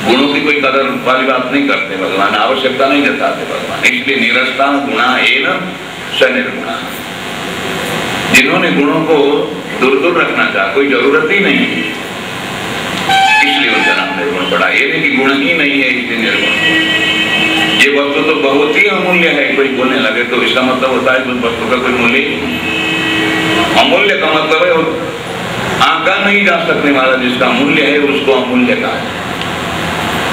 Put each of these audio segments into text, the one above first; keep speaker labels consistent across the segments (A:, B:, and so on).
A: गुणों की कोई कदर वाली बात नहीं करते भगवान, आवश्यकता नहीं जताते भगवान। इसलिए निरस्ता गुणा एन स निर्गुणा, जिन्होंने गुणों को दूर दूर रखना चाहा, कोई जरूरत ही नहीं है, इसलिए उनका नाम निर्गुण पड़ा। ये नहीं कि गुण ही नहीं है इसलिए निर्गुण। ये वस्तु तो बहुत ही अमूल्य है, कोई बोलने लगे तो इसका मतलब होता है उस वस्तु का कोई मूल्य नहीं। अमूल्य का मतलब है आंका नहीं जा सकने वाला, जिसका मूल्य है उसको अमूल्य कहा है।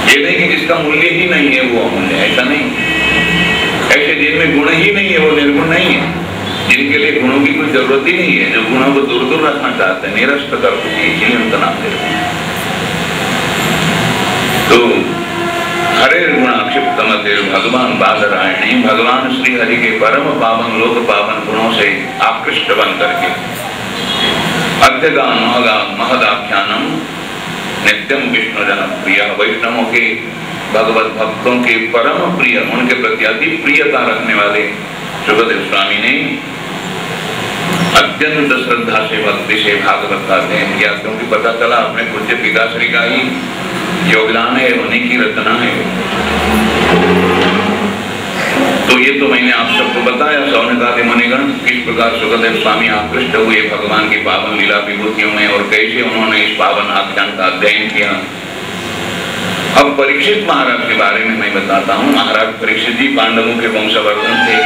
A: ये नहीं कि जिसका मूल्य ही नहीं है वो अमूल्य है, ऐसा नहीं। ऐसे जिनमें गुण ही नहीं है वो निर्गुण नहीं है, जिनके लिए गुणों की कोई जरूरत ही नहीं है, जो गुणों को दूर दूर रखना चाहते हैं, निरस्त कर चुके, इसलिए उनका नाम निर्गुण। तो हरे गुणाक्षिप्तमते भगवान बादरायणी, भगवान श्री हरि के परम पावन लोक पावन गुणों से आकृष्ट बन करके अध्यगान महदाख्यानम नित्यम विष्णु जन प्रिय, वैष्णवों के भगवत भक्तों के परम प्रिय, उनके प्रति अति प्रियता रखने वाले सुखदेव स्वामी ने अत्यंत श्रद्धा से भक्ति से भागवत का अध्ययन किया, क्योंकि पता चला अपने पूज्य पिताश्री का ही योगदान है, उन्हीं की रचना है। तो ये तो मैंने आप सबको बताया सौनकादि मुनिगण किस प्रकार सुखदेव स्वामी आकृष्ट हुए भगवान की पावन लीला विभूतियों में और कैसे उन्होंने इस पावन आख्यान का अध्ययन किया। अब परीक्षित महाराज के बारे में मैं बताता हूँ। महाराज परीक्षित जी पांडवों के वंशवर्धन थे,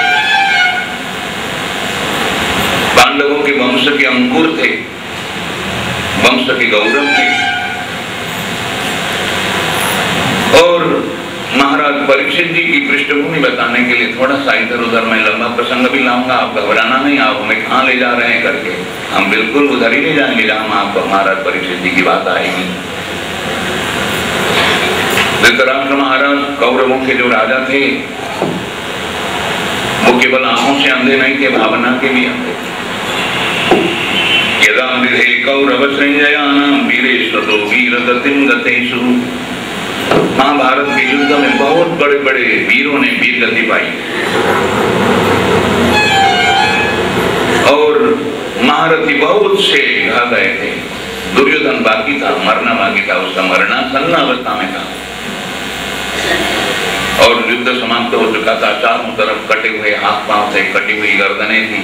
A: पांडवों के वंश के अंकुर थे, वंश के गौरव थे। और महाराज परीक्षित जी की पृष्ठभूमि बताने के लिए थोड़ा सा इधर उधर मैं लंबा प्रसंग भी लाऊंगा, आप घबराना नहीं, आप हमें कहाँ ले जा रहे हैं करके, हम बिल्कुल उधर ही ले जाएंगे जहां आपको महाराज परीक्षित जी की बात आएगी। धृतराष्ट्र महाराज कौरवों के जो राजा थे वो केवल आंखों से अंधे नहीं थे, भावना के भी अंधे थे। यदा मृधे कौरव संजयानां वीरेश्वरो वीरगतिं गतेषु, महाभारत के युद्ध में बहुत बड़े बड़े वीरों ने वीर गति पाई और महारथी बहुत से घा गए थे। दुर्योधन बाकी था, मरना बाकी था, उसका मरना सन्न अवस्था में था और युद्ध समाप्त हो चुका था। चारों तरफ कटे हुए हाथ पांव थे, कटी हुई गर्दनें थी,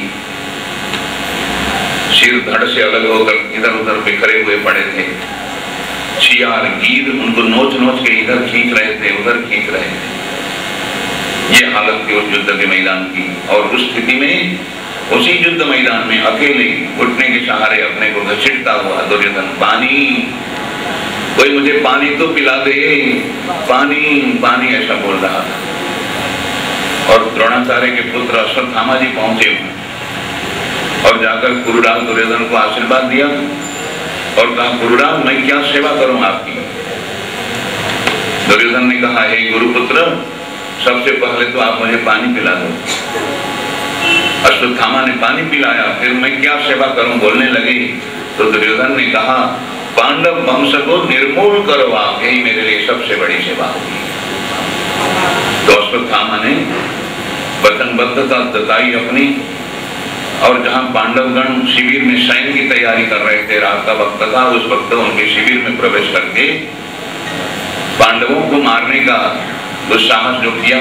A: सिर धड़ से अलग होकर इधर उधर बिखरे हुए पड़े थे। शियार गीद उनको नोच नोच के इधर खींच रहे थे, उधर खींच रहे थे। ये हालत थी उस युद्ध के मैदान की। और उस स्थिति में उसी युद्ध मैदान में अकेले घुटने के सहारे अपने को घसीटता हुआ दुर्योधन, पानी, कोई मुझे पानी तो पिला दे, पानी पानी, ऐसा बोल रहा था। और द्रोणाचार्य के पुत्र अश्वत्थामा जी पहुंचे और जाकर कुरुराज दुर्योधन को आशीर्वाद दिया और कहा, गुरुराज मैं क्या सेवा करूं आपकी। दुर्योधन ने कहा, हे गुरुपुत्र, सबसे पहले तो आप मुझे पानी पिला दो। अश्वत्थामा ने पानी पिलाया, फिर मैं क्या सेवा करूं बोलने लगे तो दुर्योधन ने कहा, पांडव वंश को निर्मूल करो आप, यही मेरे लिए सबसे बड़ी सेवा होगी। तो अश्वत्थामा ने वचनबद्धता जताई अपनी, और जहां पांडवगण शिविर में सैन्य की तैयारी कर रहे थे, रात का वक्त था, उस वक्त उनके शिविर में प्रवेश करके पांडवों को मारने का दुस्साहस जो किया,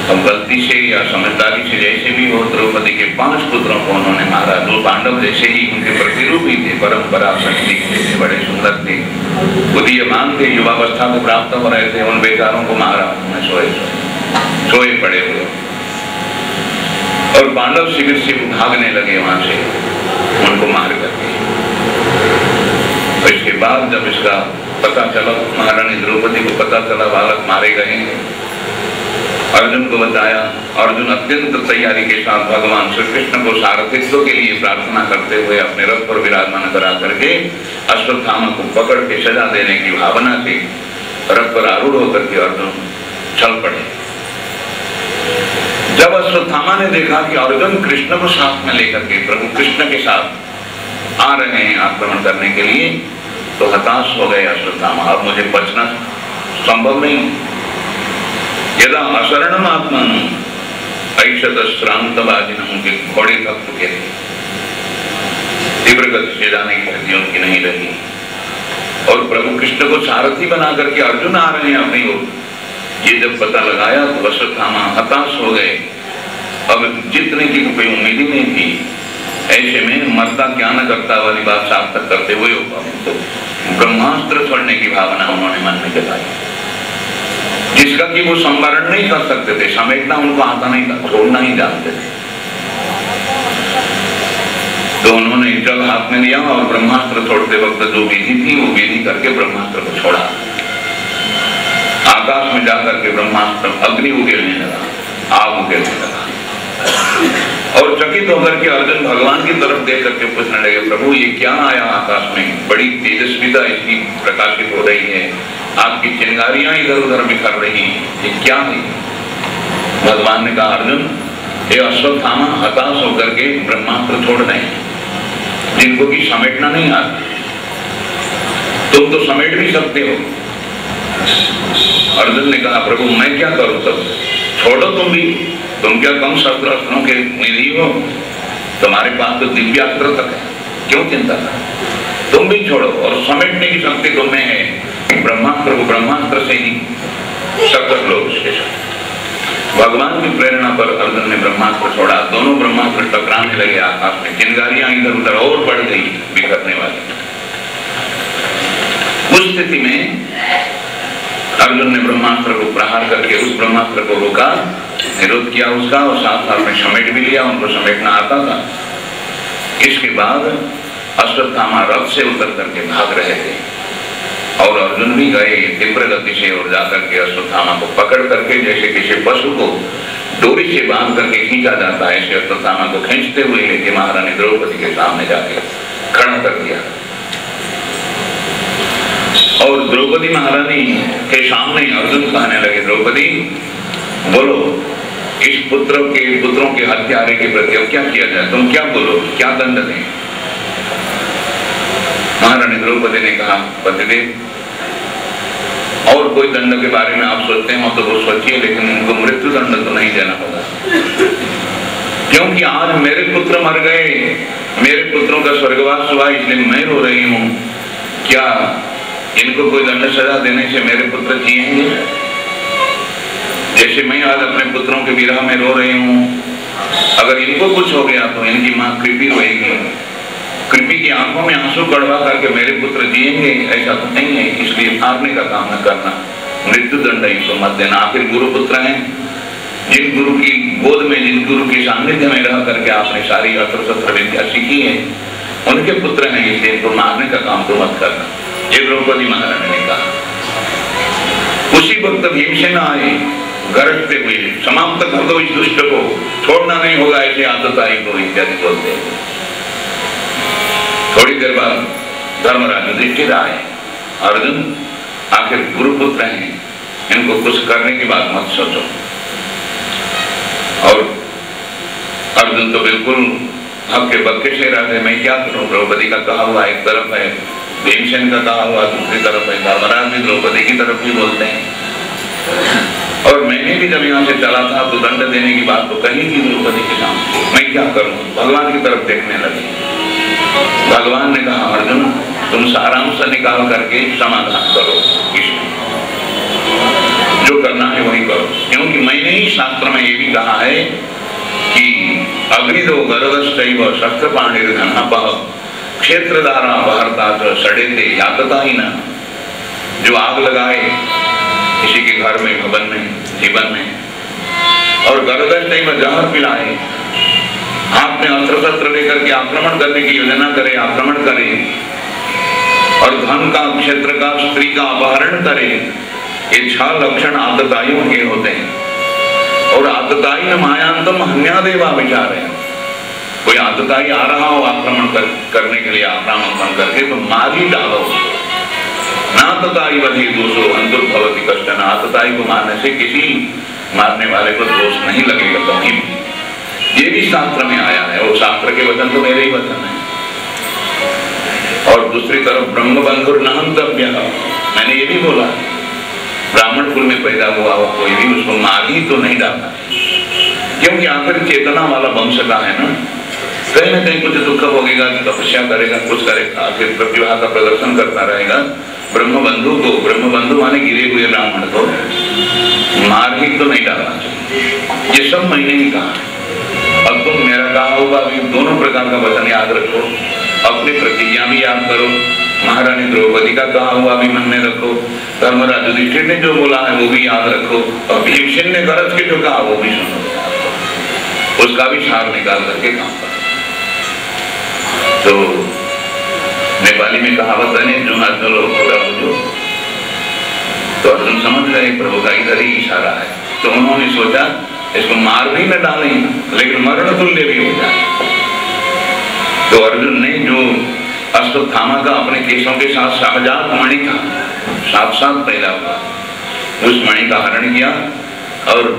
A: अब गलती से या समझदारी से जैसे भी हो, द्रौपदी के 5 पुत्रों को उन्होंने मारा। जो पांडव जैसे ही उनके प्रतिरूप ही थे, परंपरा शक्ति थे, बड़े सुंदर थे, उदीयमान थे, युवावस्था को प्राप्त हो रहे थे, उन बेचारों को मारा उन्होंने सोए पड़े हुए। और पांडव शिविर से भागने लगे वहां से, उनको मार करके। और इसके बाद जब इसका पता चला, महारानी द्रौपदी को पता चला बालक मारे गए, अर्जुन को बताया। अर्जुन अत्यंत तैयारी के साथ भगवान श्री कृष्ण को सारथित्व के लिए प्रार्थना करते हुए अपने रथ पर विराजमान करा करके अश्वत्थामा को पकड़ के सजा देने की भावना से रथ पर आरूढ़ होकर के अर्जुन चल पड़े। जब अश्वत्थामा ने देखा कि अर्जुन कृष्ण को साथ में लेकर के प्रभु कृष्ण के साथ आ रहे हैं आक्रमण करने के लिए, तो हताश हो गए अश्वत्थामा, अब मुझे बचना संभव नहीं। यदा अशरणम आत्मन ऐशत श्रांतवाजिनों के घोड़े थक चुके थे, तीव्र गति से जाने की गति उनकी नहीं रही। और प्रभु कृष्ण को सारथी बना करके अर्जुन आ रहे हैं अपनी ओर। ये जब पता लगाया तो अश्वत्थामा हताश हो गए। अब जीतने की कोई उम्मीद ही नहीं थी। ऐसे में मरता क्या न करता वाली बात सार्थक करते हुए तो ब्रह्मास्त्र छोड़ने की भावना उन्होंने मन में जताई, जिसका कि वो संवरण नहीं कर सकते थे, समेटना उनको आता नहीं था, छोड़ना ही जानते थे। तो उन्होंने जल हाथ में लिया और ब्रह्मास्त्र छोड़ते वक्त जो विधि थी वो विधि करके ब्रह्मास्त्र को छोड़ा। आकाश में जाकर के ब्रह्मास्त्र अग्नि उगेलने लगा, आग उगेलने लगा। और चकित होकर के अर्जुन भगवान की तरफ देख करके पूछने लगे, प्रभु ये क्या आया आकाश में, बड़ी तेजस्विता इसकी प्रकाशित हो रही है, आपकी चिंगारियां इधर उधर बिखर रही हैं, ये क्या है? भगवान ने कहा, अर्जुन ये अश्वत्थामा हताश होकर के ब्रह्मास्त्र छोड़ रहे हैं, जिनको की समेटना नहीं आता। तुम तो समेट भी सकते हो। अर्जुन ने कहा, प्रभु मैं क्या करूं, तब छोड़ो तुम क्या कम शस्त्र अस्त्रों के निधि हो, तुम्हारे पास तो दिव्यास्त्र तक है, क्यों चिंता कर, तुम भी छोड़ो। और समेटने की शक्ति तुम्हें है, ब्रह्मास्त्र को ब्रह्मास्त्र से ही शक्कर लो। भगवान की प्रेरणा पर अर्जुन ने ब्रह्मास्त्र छोड़ा, दोनों ब्रह्मास्त्र टकराने लगे आकाश में, चिंगारियां इधर उधर और बढ़ गई बिखरने वाली। उस स्थिति में अर्जुन ने ब्रह्मास्त्र को प्रहार करके उस ब्रह्मास्त्र को रोका, निरोध किया उसका, और साथ साथ में समेट भी लिया, उनको समेटना आता था। इसके बाद अश्वत्थामा रथ से उतर करके भाग रहे थे और अर्जुन भी गए तीव्र गति से और जाकर के अश्वत्थामा को पकड़ करके, जैसे किसी पशु को डोरी से बांध करके खींचा जाता है, ऐसे अश्वत्थामा को खींचते हुए लेके महारानी द्रौपदी के सामने जाके खड़ा कर दिया। और द्रौपदी महारानी के सामने अर्जुन कहने लगे, द्रौपदी बोलो, इस पुत्रों के हत्यारे के प्रति अब क्या किया जाए, तुम क्या बोलो, क्या दंड दें? महारानी द्रौपदी ने कहा, पतिदेव और कोई दंड के बारे में आप सोचते हो तो वो सोचिए, लेकिन इनको मृत्यु दंड तो नहीं देना होगा, क्योंकि आज मेरे पुत्र मर गए, मेरे पुत्रों का स्वर्गवास हुआ, इसलिए मैं रो रही हूँ। क्या इनको कोई दंड सजा देने से मेरे पुत्र जिएंगे? जैसे मैं आज अपने पुत्रों के विरह में रो रही हूँ, अगर इनको कुछ हो गया तो इनकी माँ कृपी रोएगी, कृपी की आंखों में आंसू कड़वा करके मेरे पुत्र जिएंगे, ऐसा तो नहीं है। इसलिए मारने का काम न करना, मृत्यु दंड इनको मत देना। आखिर गुरु पुत्र हैं, जिन गुरु की गोद में, जिन गुरु की सानिध्य में रह करके आपने सारी अस्त्र शस्त्र विद्या सीखी है, उनके पुत्र हैं, इसलिए इनको मारने का काम तो मत करना, ये द्रौपदी महारानी ने कहा। उसी वक्त भीमसेन आए गरजते हुए, समाप्त कर दो इस दुष्ट को, छोड़ना नहीं होगा, ऐसे आदत आई को इत्यादि बोलते हैं। थोड़ी देर बाद धर्मराज युधिष्ठिर आए, अर्जुन आखिर गुरुपुत्र हैं, इनको कुछ करने की बात मत सोचो। और अर्जुन तो बिल्कुल हक्के बक्के से रह गए, मैं क्या करूं, द्रौपदी का कहा हुआ एक तरफ है, भीमसेन का कहा हुआ दूसरी तरफ है, धर्मराज भी द्रौपदी की तरफ भी बोलते हैं। और मैंने भी जब यहाँ से चला था तो दंड देने की बात तो कही थी द्रौपदी के सामने, मैं क्या करूं, भगवान की तरफ देखने लगे। भगवान ने कहा, अर्जुन तुम सारांश निकाल करके समाधान करो, जो करना है वही करो, क्योंकि मैंने ही शास्त्र में ये भी कहा है कि अग्निदो गरदश्चैव शस्त्रपाणिर्घनपः क्षेत्रधारा बहर्ता सड़ेते यातता ही न। जो आग लगाए किसी के घर में, भवन में, जीवन में, और गरदश्चैव जहर पिलाए, हाथ में अस्त्र शस्त्र लेकर के आक्रमण करने की योजना करे, आक्रमण करे, और धन का, क्षेत्र का, स्त्री का अपहरण करे, ये 6 लक्षण आतताइयों के होते हैं। और आतताई न मायांतम हन्यादेवा विचार है, कोई आतताई आ रहा हो आक्रमण करने के लिए, आक्रमण करके तो मार ही डालो। नातताई वधी दोषो अंतर्भवति कष्टन, आतताई को मारने से किसी मारने वाले को दोष नहीं लगेगा कभी भी। ये भी शास्त्र में आया है, और शास्त्र के वचन तो मेरे ही वचन है। और दूसरी तरफ ब्रह्म बंधुर न हंतव्य, मैंने ये भी बोला, ब्राह्मण कुल में पैदा हुआ हो कोई भी, उसको मार ही तो नहीं डालना, क्योंकि आखिर चेतना वाला वंश का है ना, कहीं ना कहीं कुछ दुख भोगेगा, तपस्या करेगा, कुछ करेगा, फिर प्रतिभा का प्रदर्शन करता रहेगा, ब्रह्मबंधु को, ब्रह्मबंधु माने गिरे हुए ब्राह्मण को मार ही तो नहीं डालना चाहिए। ये सब मैंने ही कहा। अब तुम मेरा कहा होगा भी दोनों प्रकार का वचन याद रखो, अपनी प्रतिज्ञा भी याद करो, महारानी द्रौपदी का कहा हुआ भी मन में रखो, धर्मराज युधिष्ठिर ने जो बोला है वो भी याद रखो, और भीमसेन ने गरज के जो कहा वो भी सुनो, उसका भी सार निकाल करके काम करो। तो नेपाली में कहावत है जो ना चलो पूरा बुझो। तो अर्जुन समझ गए प्रभु का इधर ही इशारा है, तो उन्होंने सोचा इसको मार भी न डालें लेकिन मरण तुल्य भी हो जाए। तो अर्जुन ने जो अश्वत्थामा का अपने केशों के साथ शाहजात मणि था, साथ साथ पैदा हुआ, उस मणि का हरण किया और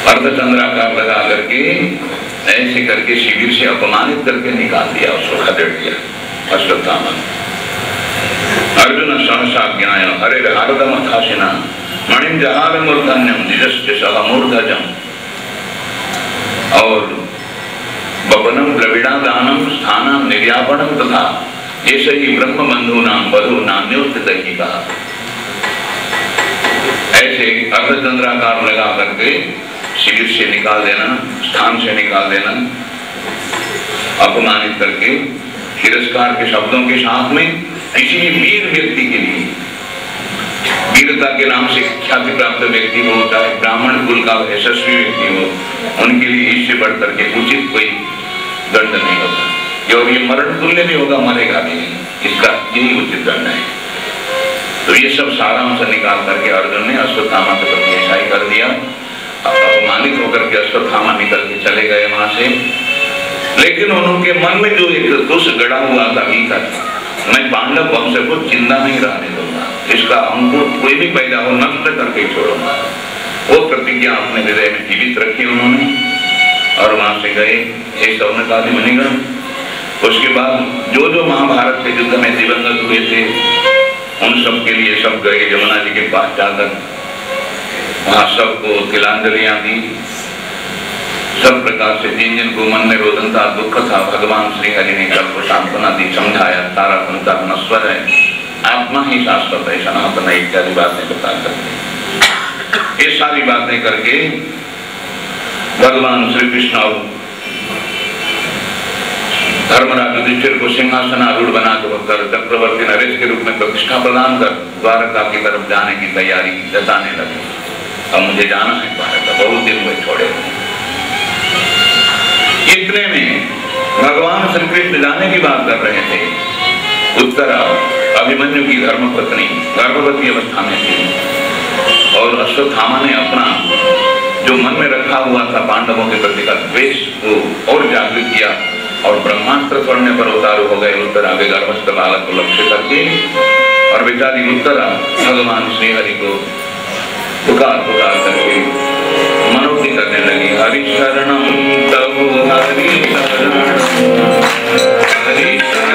A: अर्धचंद्राकार लगा करके ऐसे करके शिविर से अपमानित करके निकाल दिया, उसको खदेड़ दिया अश्वत्थामा। अर्जुन सहसा ज्ञाय हरे हारदमथाशिना मणिम जहार मूर्धन्यम दिजस्य सह मूर्धजम और बपनम द्रविड़ा दानम स्थानम निर्यापणम तथा ये सही ब्रह्म बंधु नाम बधु नान्योस्थित ही कहा। ऐसे अर्धचंद्राकार लगा करके शिविर से निकाल देना, स्थान से निकाल देना, अपमानित करके तिरस्कार के शब्दों के साथ में किसी वीर व्यक्ति के लिए, वीरता के नाम से ख्याति प्राप्त व्यक्ति हो, चाहे ब्राह्मण कुल का यशस्वी व्यक्ति हो, उनके लिए इससे बढ़कर के उचित कोई दंड नहीं होता। और ये मरण तुल्य भी होगा, मरेगा भी नहीं, इसका यही उचित दंड है। तो ये सब सारांश निकाल करके अर्जुन ने अश्वत्थामा के प्रति ऐसा ही कर दिया। अपमानित होकर के अश्वत्थामा निकल के चले गए वहां से। लेकिन उनके मन में जो एक दोष गड़ा हुआ था भीतर, मैं पांडव वंश को जिंदा नहीं रहने दूंगा, इसका अंकुर कोई भी पैदा हो नष्ट करके छोड़ूंगा, वो प्रतिज्ञा अपने हृदय में जीवित रखी उन्होंने। और वहां से गए हे सौनकादि मुनिगण। उसके बाद जो जो महाभारत के युद्ध में दिवंगत हुए थे उन सब के लिए सब गए यमुना जी के पास जाकर, वहां सबको तिलांजलियां दी। सब प्रकार से जिन जिन को मन में रोदन था, दुख था, भगवान श्री हरि ने सबको सांत्वना दी, समझाया तारा संता नश्वर है, आत्मा ही शाश्वत है, सनातन है, इत्यादि बातें बता करके, ये सारी बातें करके भगवान श्री कृष्ण और धर्मराज युधिष्ठिर को सिंहासनारूढ़ बना कर चक्रवर्ती नरेश के रूप में प्रतिष्ठा प्रदान कर द्वारका की तरफ जाने की तैयारी जताने लगे। अब मुझे जाना है द्वारका, बहुत दिन हुए छोड़े। इतने में भगवान श्री कृष्ण जाने की बात कर रहे थे। उत्तरा अभिमन्यु की धर्मपत्नी गर्भवती अवस्था में थी और अश्वत्थामा ने अपना जो मन में रखा हुआ था पांडवों के प्रति का द्वेष को और जागृत किया और ब्रह्मास्त्र छोड़ने पर उतारू हो गए। उत्तरा के गर्भस्थ बालक को लक्ष्य करके और बेचारी उत्तरा भगवान श्री हरि को पुकार पुकार करके मनोक्ति करने लगी। हरि शरणम तव हरि शरणम हरि शरणम